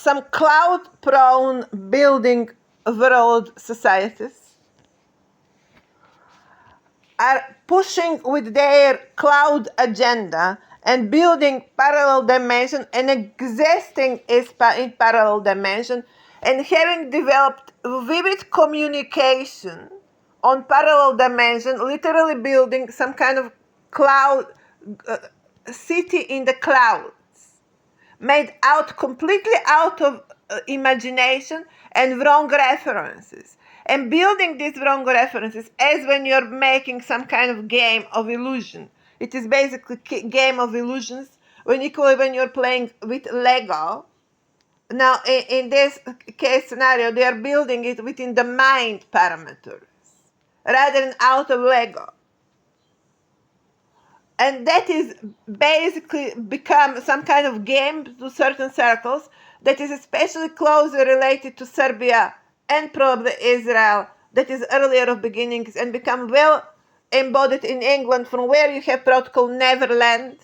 some cloud-prone building world societies are pushing with their cloud agenda and building parallel dimension and existing in parallel dimension and having developed vivid communication on parallel dimension, literally building some kind of cloud city in the clouds, made out completely out of imagination and wrong references. And building these wrong references as when you're making some kind of game of illusion. It is basically game of illusions when equally when you're playing with Lego. Now, in this case scenario, they are building it within the mind parameters rather than out of Lego. And that is basically become some kind of game to certain circles that is especially closely related to Serbia and probably Israel, that is earlier of beginnings, and become well embodied in England, from where you have protocol Neverland.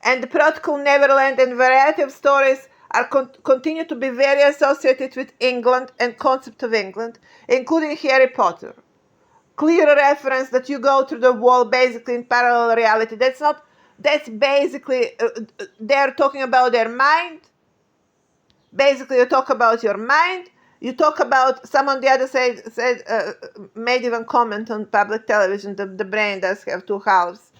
And the protocol Neverland and variety of stories are continue to be very associated with England and concept of England, including Harry Potter. Clear reference that you go through the wall basically in parallel reality. That's basically, they're talking about their mind. Basically, you talk about your mind. You talk about, some on the other side made even comment on public television, the brain does have two halves.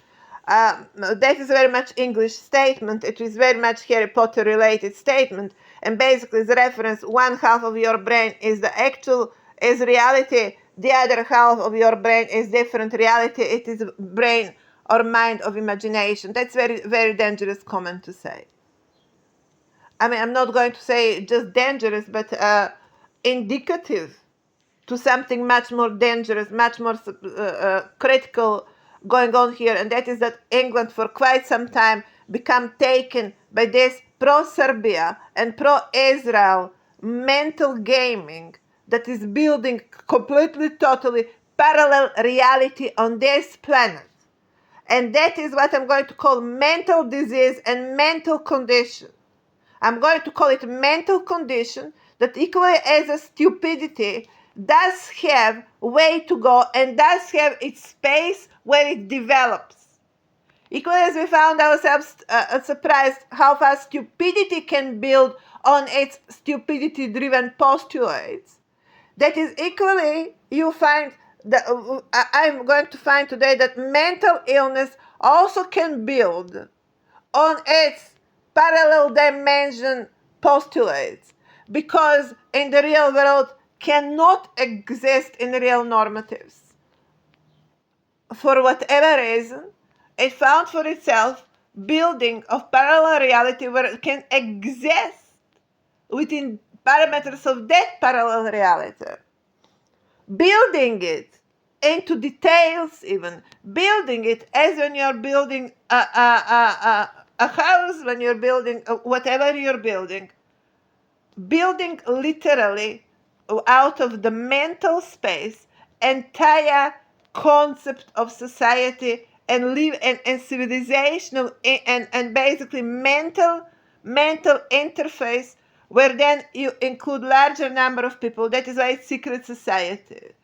That is very much English statement. It is very much Harry Potter related statement. And basically the reference, one half of your brain is the actual, is reality. The other half of your brain is different reality. It is brain or mind of imagination. That's very, very dangerous comment to say. I mean, I'm not going to say just dangerous, but indicative to something much more dangerous, much more critical going on here. And that is that England for quite some time become taken by this pro-Serbia and pro-Israel mental gaming that is building completely, totally parallel reality on this planet. And that is what I'm going to call mental disease and mental condition. I'm going to call it mental condition that equally as a stupidity does have way to go and does have its space where it develops. Equally as we found ourselves surprised how fast stupidity can build on its stupidity-driven postulates. That is equally, you find that I'm going to find today that mental illness also can build on its parallel dimension postulates, because in the real world cannot exist in real normatives. For whatever reason, it found for itself building of parallel reality where it can exist within parameters of that parallel reality. Building it into details, even building it as when you're building a house, when you're building whatever you're building literally out of the mental space entire concept of society and live and civilizational and basically mental interface, where then you include larger number of people. That is why it's secret society.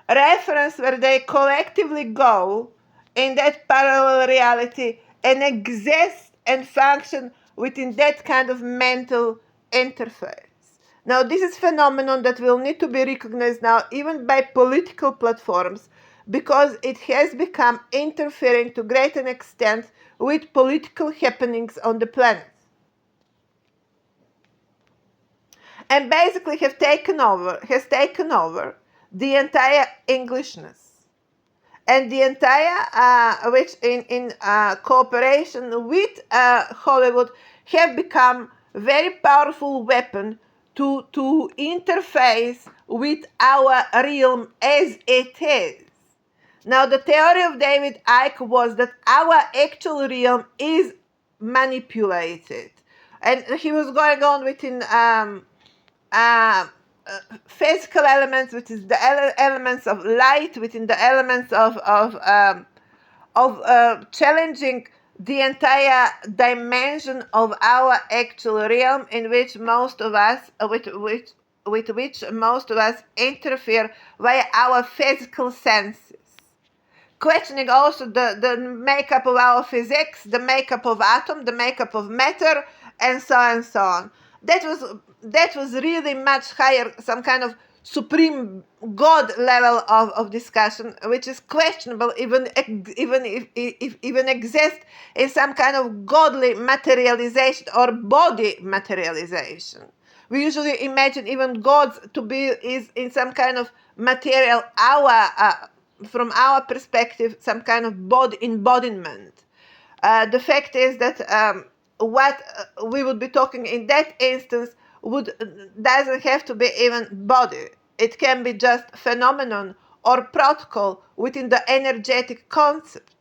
Reference where they collectively go in that parallel reality and exist and function within that kind of mental interface. Now, this is a phenomenon that will need to be recognized now even by political platforms, because it has become interfering to great an extent with political happenings on the planet. And basically has taken over the entire Englishness. And the entire, which in cooperation with Hollywood, have become very powerful weapon to interface with our realm as it is. Now, the theory of David Icke was that our actual realm is manipulated. And he was going on within physical elements, which is the elements of light, within the elements of challenging the entire dimension of our actual realm in which most of us, with which most of us interfere via our physical senses. Questioning also the makeup of our physics, the makeup of atom, the makeup of matter, and so on and so on. That was really much higher, some kind of supreme God level of discussion, which is questionable even if even exists in some kind of godly materialization or body materialization. We usually imagine even gods to be is in some kind of material, from our perspective, some kind of body embodiment. The fact is that what we would be talking in that instance doesn't have to be even body. It can be just phenomenon or protocol within the energetic concept.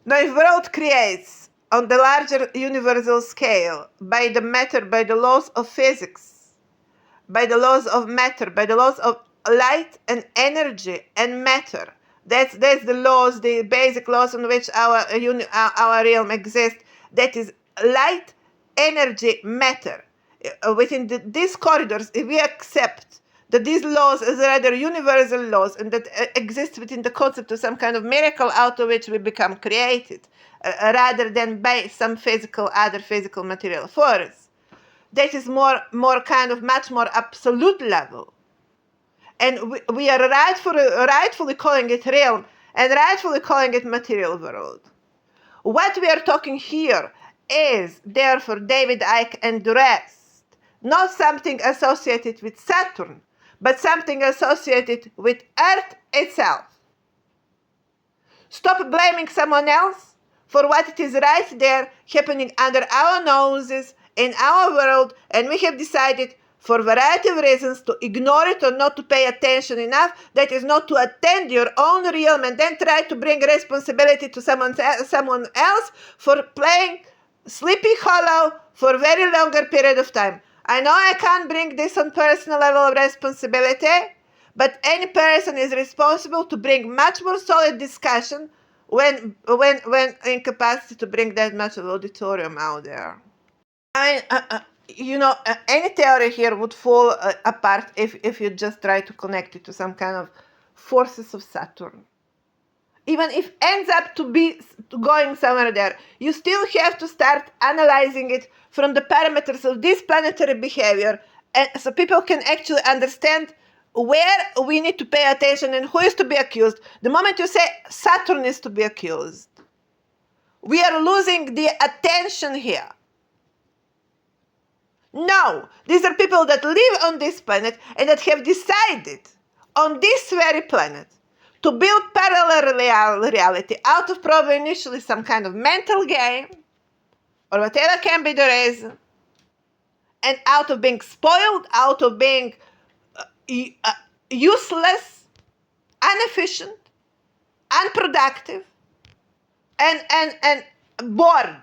Now, if world creates on the larger universal scale by the matter, by the laws of physics, by the laws of matter, by the laws of light and energy and matter. That's the laws, the basic laws on which our realm exists. That is light, energy, matter. Within these corridors, if we accept that these laws as rather universal laws and that exist within the concept of some kind of miracle out of which we become created, rather than by some other physical material force, that is more kind of much more absolute level. And we are rightfully calling it realm and rightfully calling it material world. What we are talking here is, therefore, David Icke and the rest, not something associated with Saturn, but something associated with Earth itself. Stop blaming someone else for what it is right there happening under our noses in our world, and we have decided for a variety of reasons to ignore it or not to pay attention enough. That is not to attend your own realm and then try to bring responsibility to someone else for playing Sleepy Hollow for a very longer period of time. I know I can't bring this on personal level of responsibility, but any person is responsible to bring much more solid discussion when incapacitated to bring that much of auditorium out there. I mean, any theory here would fall apart if you just try to connect it to some kind of forces of Saturn. Even if ends up to be going somewhere there, you still have to start analyzing it from the parameters of this planetary behavior, and so people can actually understand where we need to pay attention and who is to be accused. The moment you say Saturn is to be accused, we are losing the attention here. No, these are people that live on this planet and that have decided on this very planet to build parallel reality out of probably initially some kind of mental game or whatever can be the reason, and out of being spoiled, out of being useless, inefficient, unproductive, and bored,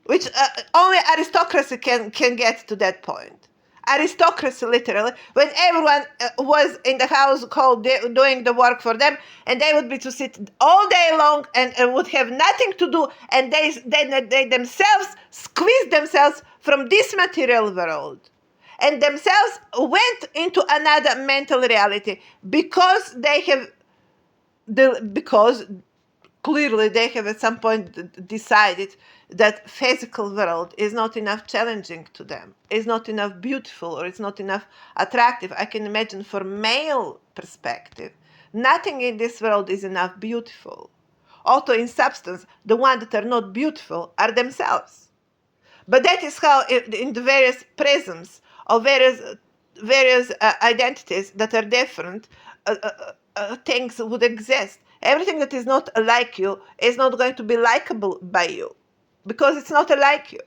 which only aristocracy can get to that point. Aristocracy, literally, when everyone was in the household doing the work for them, and they would be to sit all day long and would have nothing to do, and they themselves squeezed themselves from this material world, and themselves went into another mental reality because because clearly they have at some point decided that physical world is not enough challenging to them, is not enough beautiful, or it's not enough attractive. I can imagine for male perspective, nothing in this world is enough beautiful. Also in substance, the ones that are not beautiful are themselves. But that is how in the various prisms of various identities that are different, things would exist. Everything that is not like you is not going to be likable by you because it's not like you.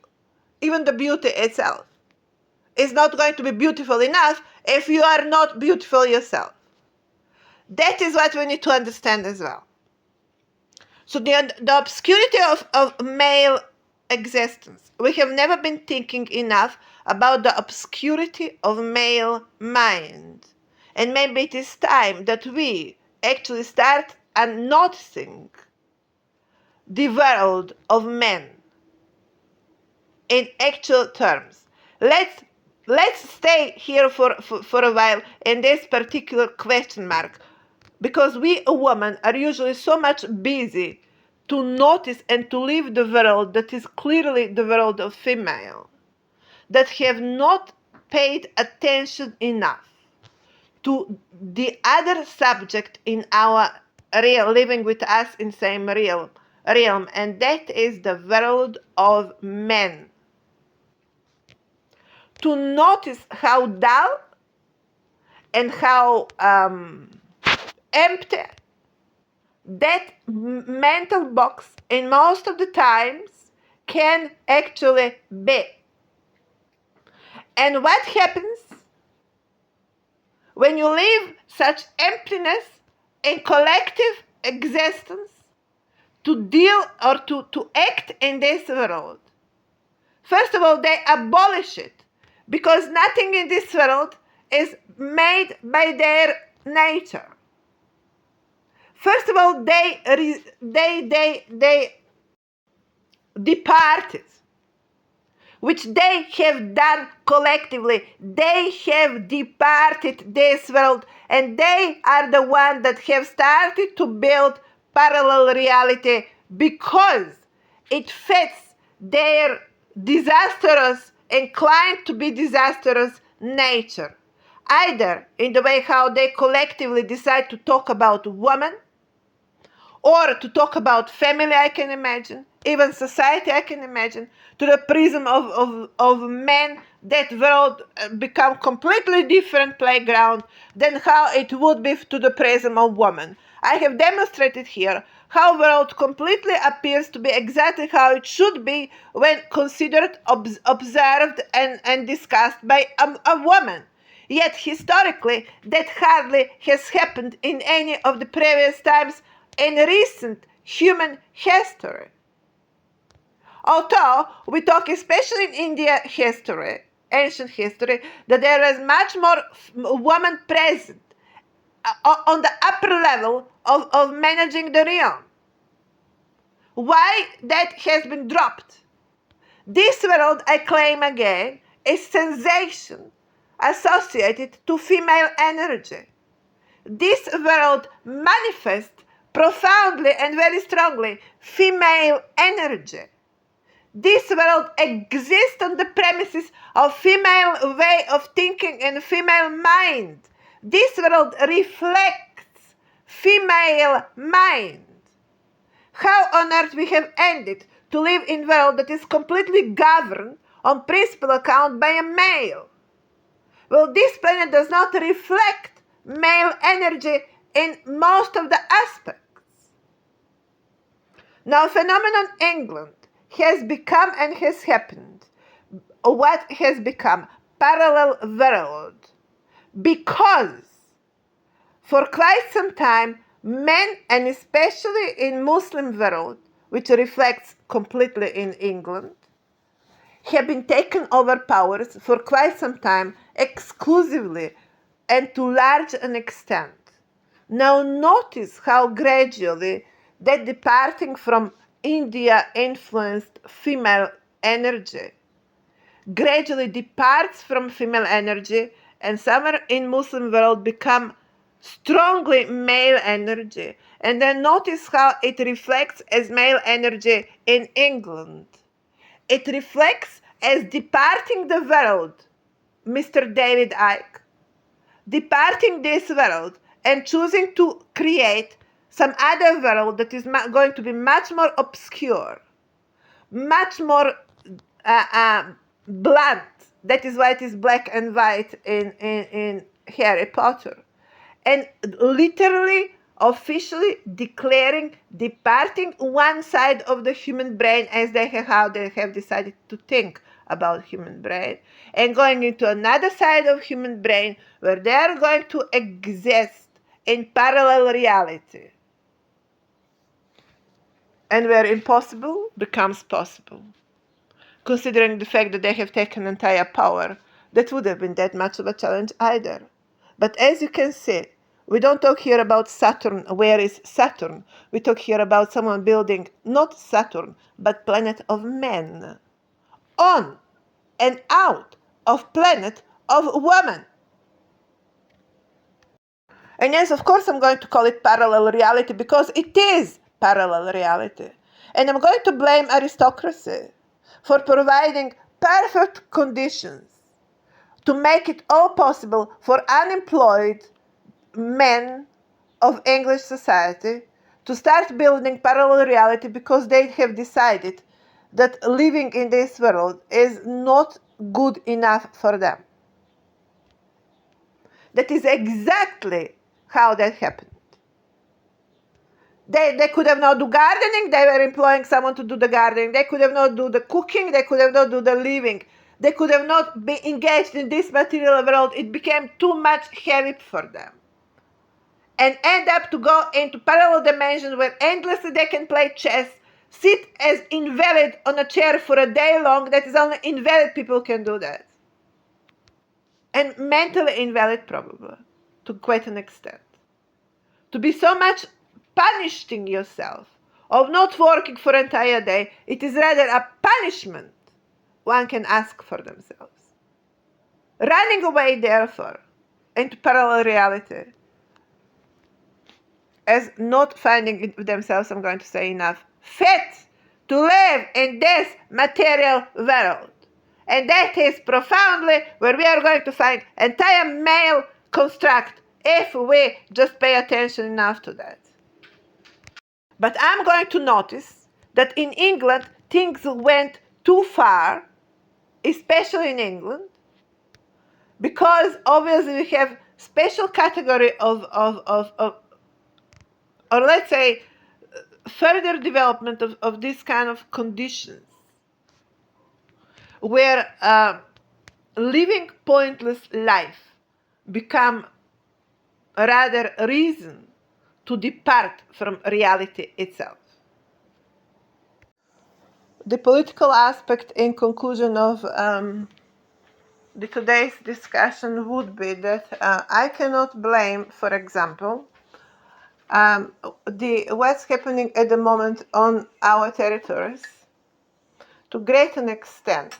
Even the beauty itself is not going to be beautiful enough if you are not beautiful yourself. That is what we need to understand as well. So the obscurity of male existence. We have never been thinking enough about the obscurity of male mind. And maybe it is time that we actually start and noticing the world of men in actual terms. Let's stay here for a while in this particular question mark, because we women are usually so much busy to notice and to live the world that is clearly the world of female, that have not paid attention enough to the other subject in our real, living with us in same realm, and that is the world of men. To notice how dull and how empty that mental box in most of the times can actually be. And what happens when you live such emptiness in collective existence to deal or to act in this world? First of all, they abolish it, because nothing in this world is made by their nature. First of all, they departed, which they have done collectively. They have departed this world, and they are the ones that have started to build parallel reality, because it fits their disastrous, inclined to be disastrous nature. Either in the way how they collectively decide to talk about women, or to talk about family, I can imagine, even society, I can imagine, to the prism of men, that world become completely different playground than how it would be to the prism of women. I have demonstrated here how world completely appears to be exactly how it should be when considered, observed, and discussed by a woman. Yet historically, that hardly has happened in any of the previous times in recent human history. Although we talk, especially in India history, ancient history, that there is much more women present on the upper level of managing the realm. Why that has been dropped? This world, I claim again, is sensation associated to female energy. This world manifests profoundly and very strongly female energy. This world exists on the premises of female way of thinking and female mind. This world reflects female mind. How on earth we have ended to live in a world that is completely governed on principal account by a male? Well, this planet does not reflect male energy in most of the aspects. Now, phenomenon England has become and has happened what has become parallel world, because for quite some time men, and especially in Muslim world, which reflects completely in England, have been taken over powers for quite some time exclusively and to large an extent. Now notice how gradually that departing from India influenced female energy gradually departs from female energy, and somewhere in Muslim world become strongly male energy. And then notice how it reflects as male energy in England. It reflects as departing the world, Mr. David Icke, departing this world and choosing to create some other world that is going to be much more obscure, much more blunt. That is why it is black and white in Harry Potter. And literally, officially declaring departing one side of the human brain, as how they have decided to think about human brain, and going into another side of human brain where they are going to exist in parallel reality, and where impossible becomes possible. Considering the fact that they have taken entire power, that would have been that much of a challenge either. But as you can see, We don't talk here about Saturn. Where is Saturn? We talk here about someone building not Saturn, but planet of men. On and out of planet of woman. And yes, of course, I'm going to call it parallel reality because it is parallel reality. And I'm going to blame aristocracy for providing perfect conditions to make it all possible for unemployed men of English society to start building parallel reality because they have decided that living in this world is not good enough for them. That is exactly how that happened. They could have not do gardening. They were employing someone to do the gardening. They could have not do the cooking. They could have not do the living. They could have not been engaged in this material world. It became too much heavy for them. And end up to go into parallel dimensions where endlessly they can play chess, sit as invalid on a chair for a day long. That is only invalid people can do that. And mentally invalid probably, to quite an extent. To be so much punishing yourself of not working for an entire day, it is rather a punishment one can ask for themselves. Running away, therefore, into parallel reality as not finding it themselves, I'm going to say enough, fit to live in this material world. And that is profoundly where we are going to find entire male construct if we just pay attention enough to that. But I'm going to notice that in England, things went too far, especially in England, because obviously we have special category of or let's say, further development of this kind of conditions, where living pointless life become rather a reason to depart from reality itself. The political aspect in conclusion of the today's discussion would be that I cannot blame, for example, what's happening at the moment on our territories to great an extent.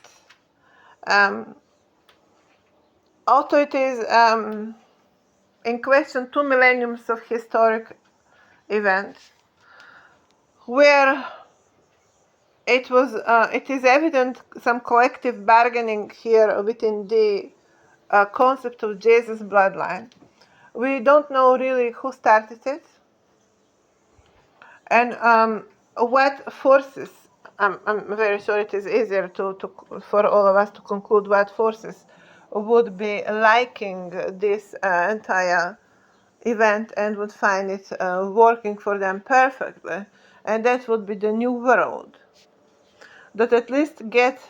Although it is in question 2 millenniums of historic events, where it is evident some collective bargaining here within the concept of Jesus bloodline. We don't know really who started it and what forces. I'm very sure it is easier for all of us to conclude what forces would be liking this entire event and would find it working for them perfectly. And that would be the new world that at least get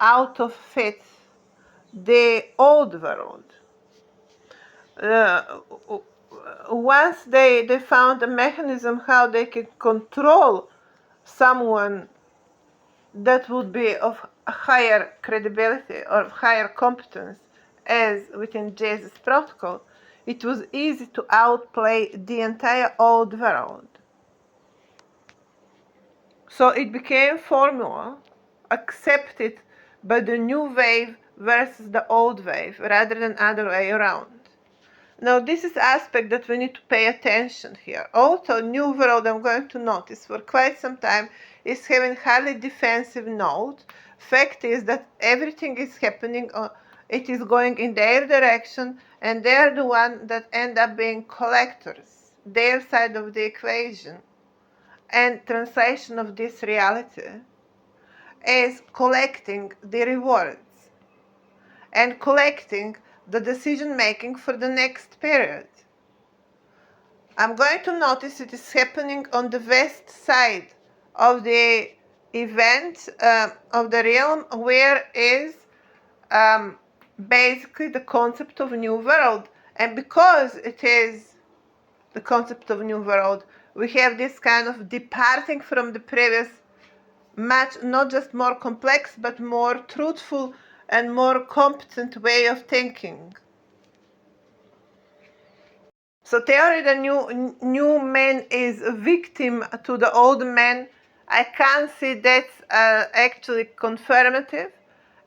out of it the old world. Once they found a mechanism how they could control someone that would be of higher credibility or higher competence as within Jesus protocol, it was easy to outplay the entire old world. So it became formula accepted by the new wave versus the old wave rather than other way around. Now this is aspect that we need to pay attention here. Also, new world, I'm going to notice for quite some time, is having highly defensive note. Fact is that everything is happening, it is going in their direction, and they're the one that end up being collectors, their side of the equation. And translation of this reality is collecting the rewards and collecting the decision making for the next period. I'm going to notice it is happening on the west side of the event of the realm, where is basically the concept of new world. And because it is the concept of new world, we have this kind of departing from the previous, much not just more complex but more truthful and more competent way of thinking. So theory the new man is a victim to the old man. I can't see that's actually confirmative,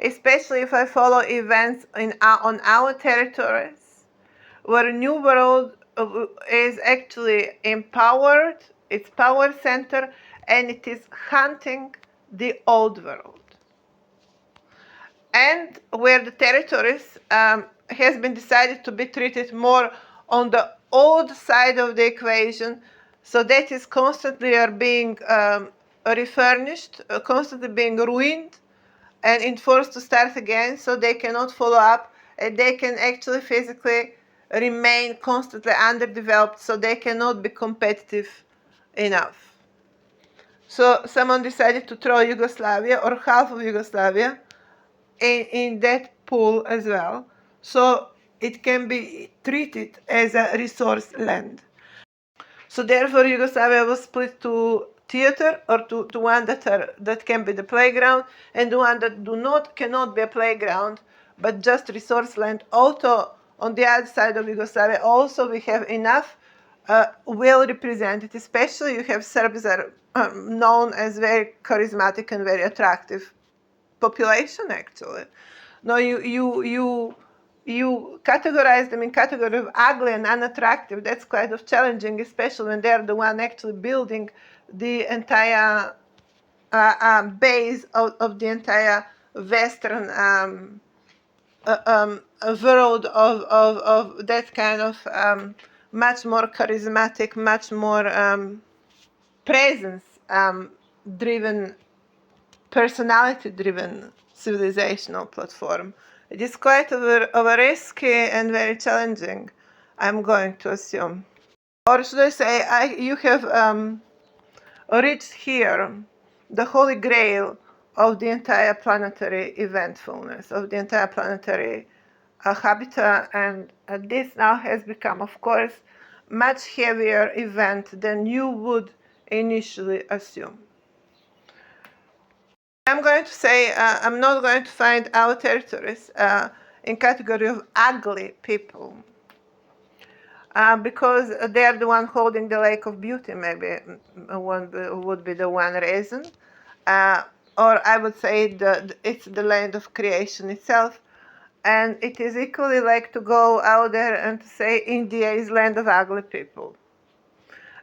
especially if I follow events on our territories, where New World is actually empowered, its power center, and it is hunting the old world. And where the territories has been decided to be treated more on the old side of the equation, so that is constantly are being refurnished, constantly being ruined, and enforced to start again, so they cannot follow up, and they can actually physically remain constantly underdeveloped, so they cannot be competitive enough. So someone decided to throw Yugoslavia or half of Yugoslavia in that pool as well, so it can be treated as a resource land. So therefore Yugoslavia was split to theater, or to one that can be the playground, and the one that cannot be a playground but just resource land. Also on the other side of Yugoslavia also we have enough well represented, especially you have Serbs that are known as very charismatic and very attractive population actually. No, you categorize them in category of ugly and unattractive. That's quite of challenging, especially when they're the one actually building the entire base of the entire Western world of that kind of much more charismatic, much more presence driven, personality driven civilizational platform. It is quite over risky and very challenging, I'm going to assume. Or should I say, you have reached here the holy grail of the entire planetary eventfulness, of the entire planetary habitat, and this now has become, of course, much heavier event than you would initially assume. I'm going to say I'm not going to find our territories in category of ugly people because they are the one holding the lake of beauty. Maybe would be the one reason, or I would say it's the land of creation itself, and it is equally like to go out there and to say India is land of ugly people.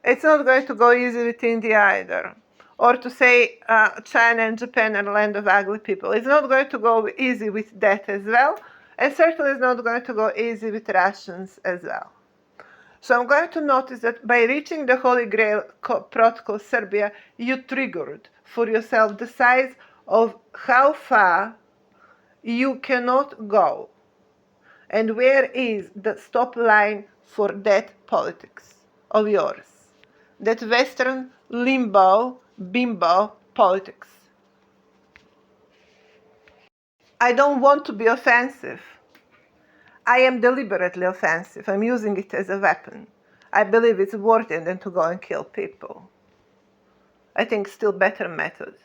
It's not going to go easy with India either. Or to say China and Japan are land of ugly people. It's not going to go easy with that as well. And certainly it's not going to go easy with Russians as well. So I'm going to notice that by reaching the Holy Grail protocol Serbia, you triggered for yourself the size of how far you cannot go. And where is the stop line for that politics of yours? That Western limbo, bimbo politics. I don't want to be offensive. I am deliberately offensive. I'm using it as a weapon. I believe it's worth it than to go and kill people. I think still better method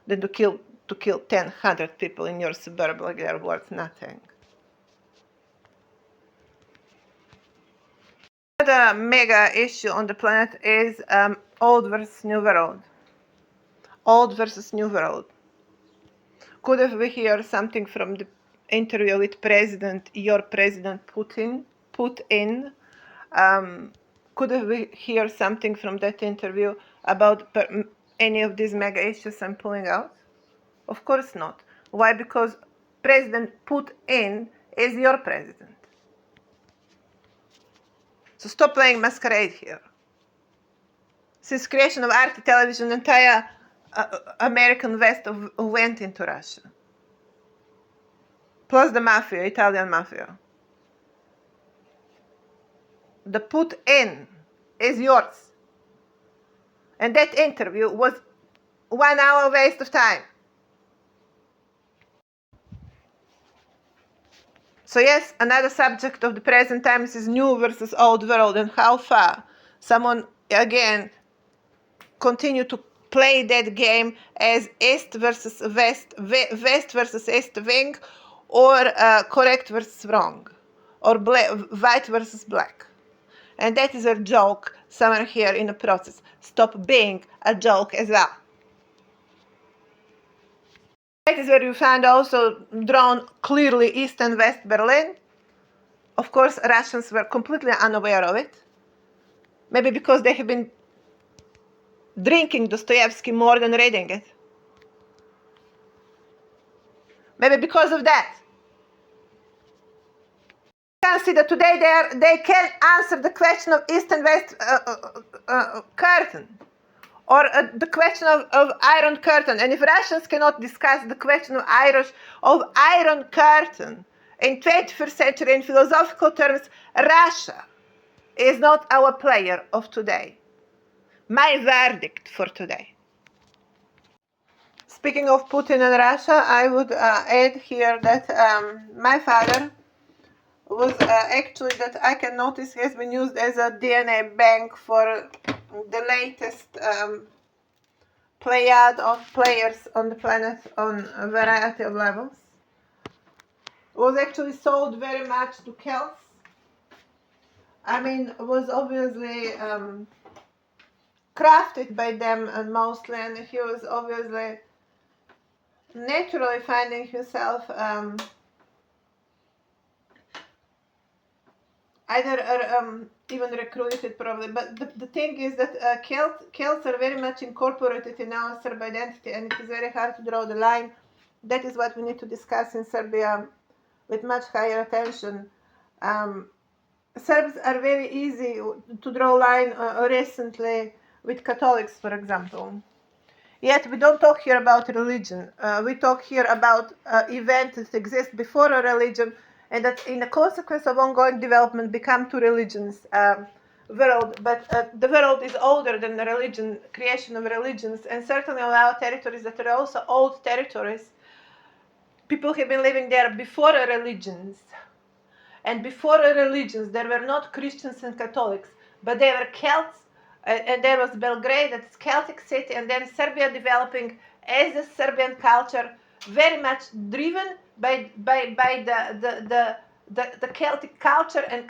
than to kill 10, 100 people in your suburb like they're worth nothing. Another mega issue on the planet is old versus new world. Old versus new world. Could we hear something from the interview with your president Putin? Could we hear something from that interview about any of these mega issues I'm pulling out? Of course not. Why? Because President Putin is your president. So stop playing masquerade here. Since creation of art, television, entire American West went into Russia. Plus the mafia, Italian mafia. The Putin is yours. And that interview was 1 hour waste of time. So yes, another subject of the present times is new versus old world, and how far someone, again, continue to play that game as East versus West, West versus East wing, or correct versus wrong, or white versus black. And that is a joke somewhere here in the process. Stop being a joke as well. That is where you find also drawn clearly East and West Berlin. Of course, Russians were completely unaware of it. Maybe because they have been drinking Dostoevsky more than reading it. Maybe because of that. You can see that today they can answer the question of East and West curtain, or the question of Iron Curtain. And if Russians cannot discuss the question of Iron Curtain in 21st century in philosophical terms, Russia is not our player of today. My verdict for today. Speaking of Putin and Russia, I would add here that my father was actually, that I can notice, has been used as a DNA bank for the latest playad of players on the planet on a variety of levels. Was actually sold very much to Celts. I mean, was obviously crafted by them mostly, and he was obviously naturally finding himself either even recruited probably, but the thing is that Celts are very much incorporated in our Serb identity, and it is very hard to draw the line. That is what we need to discuss in Serbia with much higher attention. Serbs are very easy to draw a line recently with Catholics, for example. Yet we don't talk here about religion. We talk here about events that exist before a religion, and that in the consequence of ongoing development become two religions world. But the world is older than the religion, creation of religions, and certainly on our territories that are also old territories. People have been living there before religions. And before religions, there were not Christians and Catholics, but they were Celts, and there was Belgrade, that's Celtic city, and then Serbia developing as a Serbian culture, very much driven by the Celtic culture and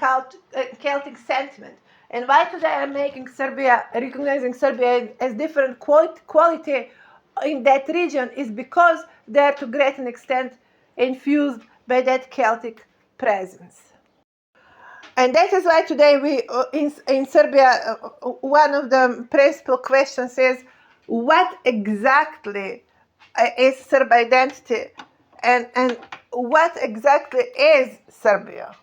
Celtic sentiment. And why today I'm making Serbia, recognizing Serbia as different quality in that region is because they are to a great extent infused by that Celtic presence. And that is why today we in Serbia, one of the principal questions is what exactly is Serb identity, and what exactly is Serbia?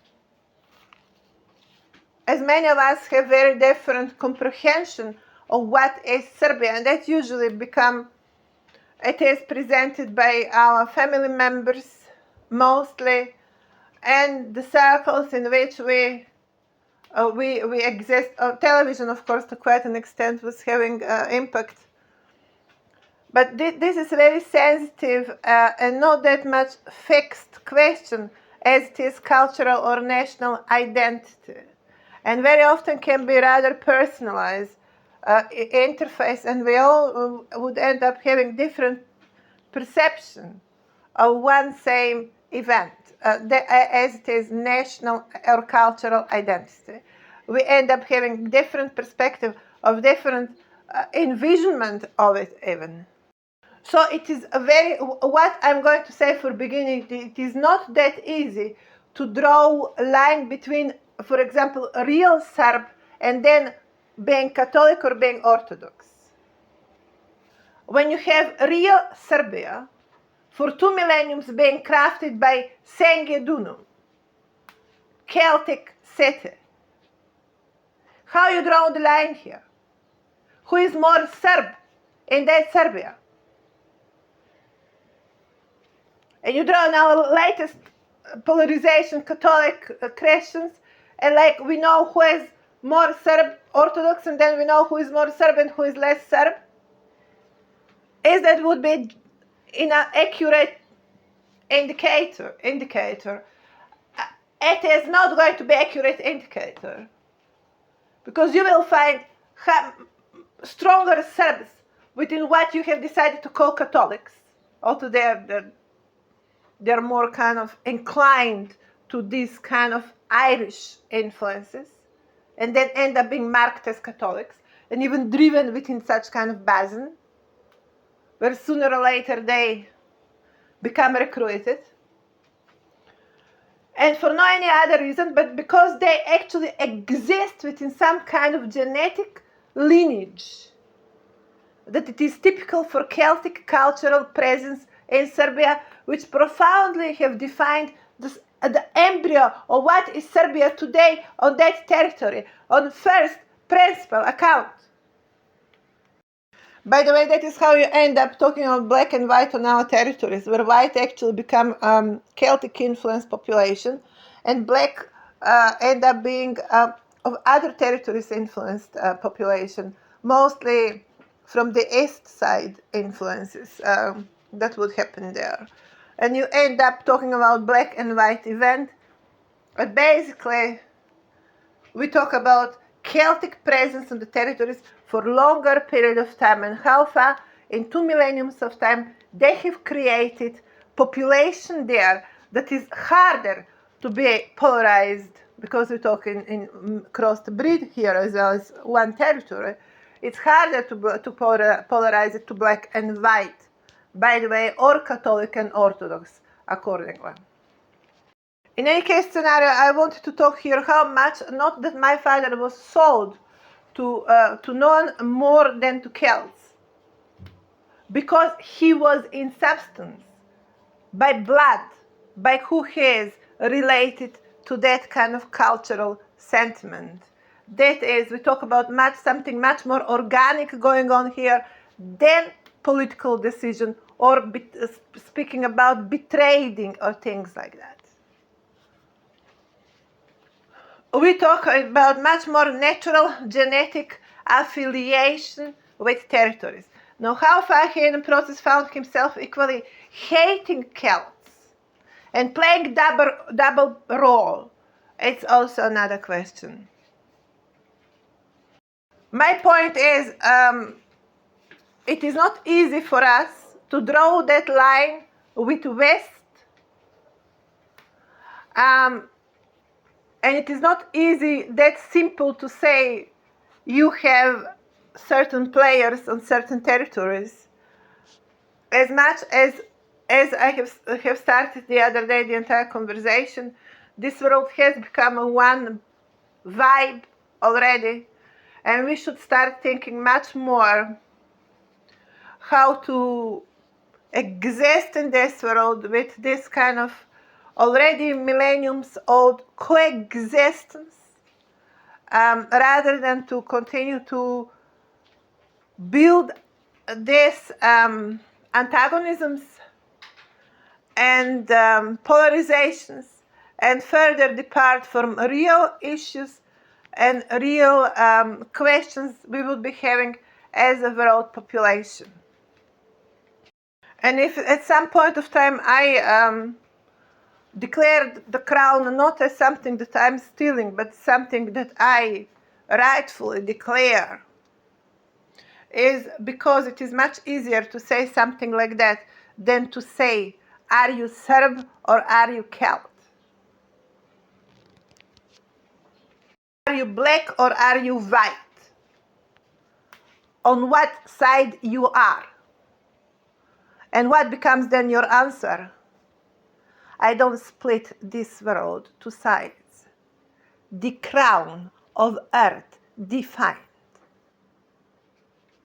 As many of us have very different comprehension of what is Serbia, and that usually it is presented by our family members mostly, and the circles in which we exist. Television, of course, to quite an extent was having impact. But this is a very sensitive and not that much fixed question as it is cultural or national identity. And very often can be rather personalized interface, and we all would end up having different perception of one same event as it is national or cultural identity. We end up having different perspective of different envisionment of it even. So it is what I'm going to say for beginning, it is not that easy to draw a line between, for example, a real Serb and then being Catholic or being Orthodox. When you have real Serbia, for 2 millenniums being crafted by Sengedunum, Celtic city, how you draw the line here? Who is more Serb in that Serbia? And you draw now latest polarization, Catholic Christians, and like we know who is more Serb Orthodox, and then we know who is more Serb and who is less Serb. Is that would be in an accurate indicator? It is not going to be accurate indicator, because you will find stronger Serbs within what you have decided to call Catholics. Also, they're more kind of inclined to these kind of Irish influences, and then end up being marked as Catholics, and even driven within such kind of basin, where sooner or later they become recruited. And for no any other reason, but because they actually exist within some kind of genetic lineage, that it is typical for Celtic cultural presence in Serbia, which profoundly have defined the embryo of what is Serbia today on that territory, on first principal account. By the way, that is how you end up talking about black and white on our territories, where white actually become Celtic influenced population, and black end up being of other territories influenced population, mostly from the east side influences that would happen there. And you end up talking about black and white event, but basically we talk about Celtic presence on the territories for longer period of time, and how far in 2 millenniums of time they have created population there that is harder to be polarized, because we talk in crossed breed here as well as one territory. It's harder to polarize it to black and white, by the way, or Catholic and Orthodox accordingly. In any case scenario, I wanted to talk here how much, not that my father was sold to none more than to Celts, because he was in substance, by blood, by who he is, related to that kind of cultural sentiment. That is, we talk about something much more organic going on here than political decision, or speaking about betraying or things like that. We talk about much more natural genetic affiliation with territories. Now, how far he in the process found himself equally hating Celts and playing double role, it's also another question. My point is, it is not easy for us to draw that line with West, and it is not easy, that simple to say you have certain players on certain territories. As much as I have started the other day the entire conversation, this world has become a one vibe already, and we should start thinking much more how to exist in this world with this kind of already millenniums old coexistence, rather than to continue to build these antagonisms and polarizations, and further depart from real issues and real questions we would be having as a world population. And if at some point of time I declared the crown not as something that I'm stealing, but something that I rightfully declare, is because it is much easier to say something like that than to say, are you Serb or are you Celt? Are you black or are you white? On what side you are? And what becomes then your answer? I don't split this world to sides. The crown of earth defines.